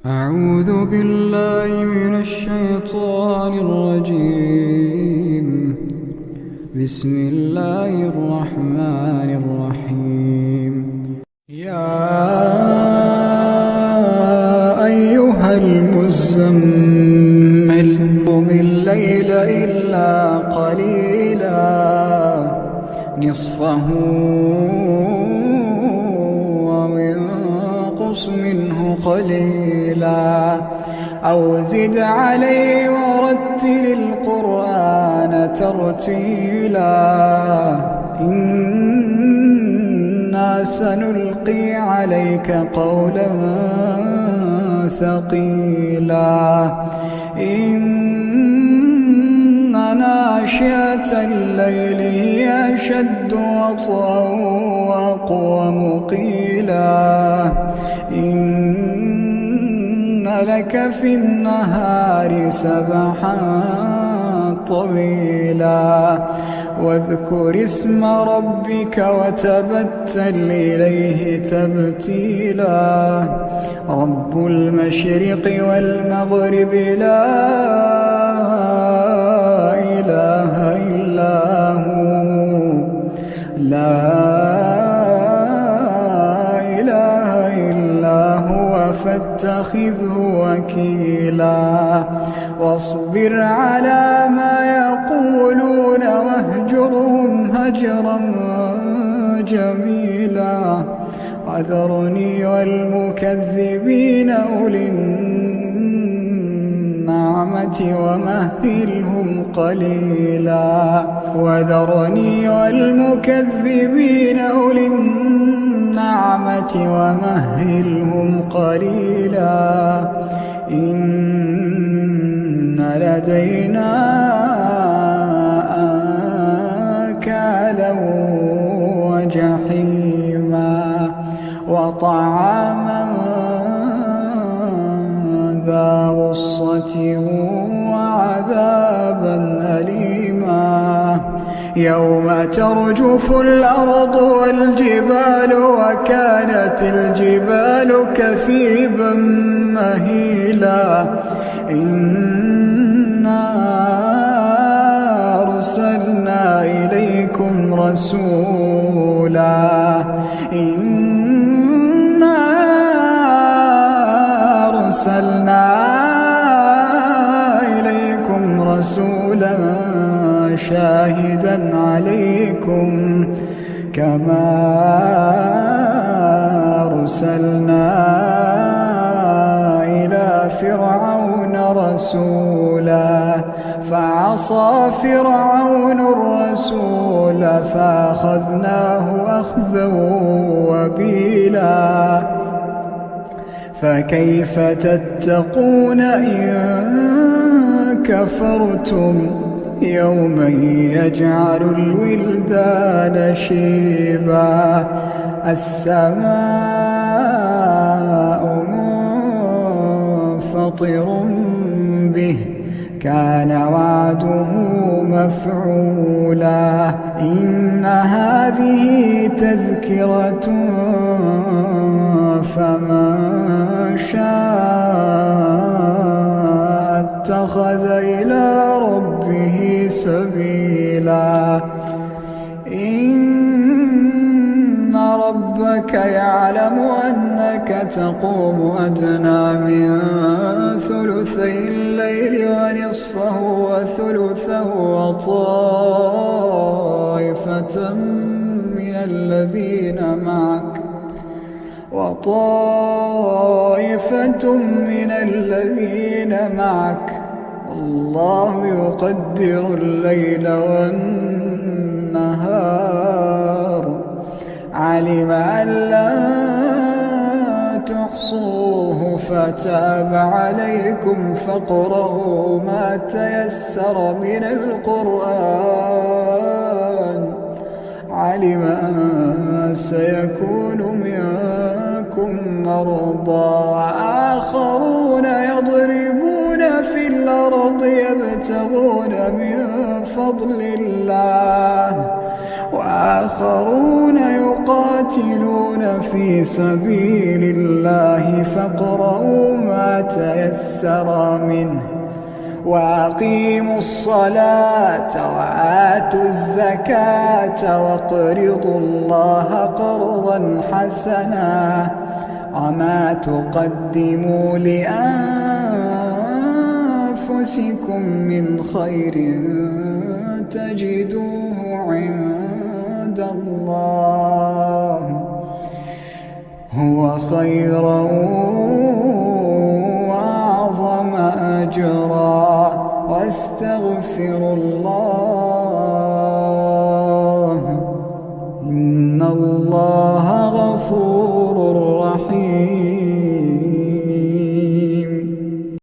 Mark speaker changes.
Speaker 1: أعوذ بالله من الشيطان الرجيم. بسم الله الرحمن الرحيم. يا أيها المزمل قم الليل إلا قليلا نصفه أو انقص منه قليلا أو زد عليه ورتل القرآن ترتيلا إنا سنلقي عليك قولا ثقيلا إن ناشئة الليل هي أشد وطئا وأقوم قيلا إن لك في النهار سبحا طويلا واذكر اسم ربك وتبتل إليه تبتيلا رب المشرق والمغرب لا إله إلا هو فاتخذه وكيلا واصبر على ما يقولون واهجرهم هجرا جميلا وذرني والمكذبين أولي النعمة ومهلهم قليلا وذرني والمكذبين أولي النعمة ومهلهم قليلا إن لدينا أنكالا وجحيما وطعاما ذا غصة وعذابا أليما يوم ترجف الأرض والجبال وكانت الجبال كثيبا مهيلا إنا أرسلنا إليكم رسولا شاهدا عليكم كما أرسلنا إلى فرعون رسولا فعصى فرعون الرسول فأخذناه أخذا وبيلا فكيف تتقون إن كفرتم يوما يجعل الولدان شيبا السماء منفطر به كان وعده مفعولا إن هذه تذكرة فمن شاء اتخذ إلى ربه سبيلا إن ربك يعلم أنك تقوم أدنى من ثلثي الليل ونصفه وثلثه وطائفة من الذين معك الله يقدر الليل والنهار علم أن لا تحصوه فتاب عليكم فاقرؤوا ما تيسر من القرآن علم أن سيكون منكم مرضى وآخرون يضربون في الأرض يبتغون من فضل الله وآخرون يقاتلون في سبيل الله فاقرؤوا ما تيسر منه وأقيموا الصلاة وآتوا الزكاة وَاقْرِضُوا الله قرضا حسنا وما تقدموا لأنفسكم من خير تجدوه عند الله هو خيرا وأعظم أجرا واستغفروا الله إن الله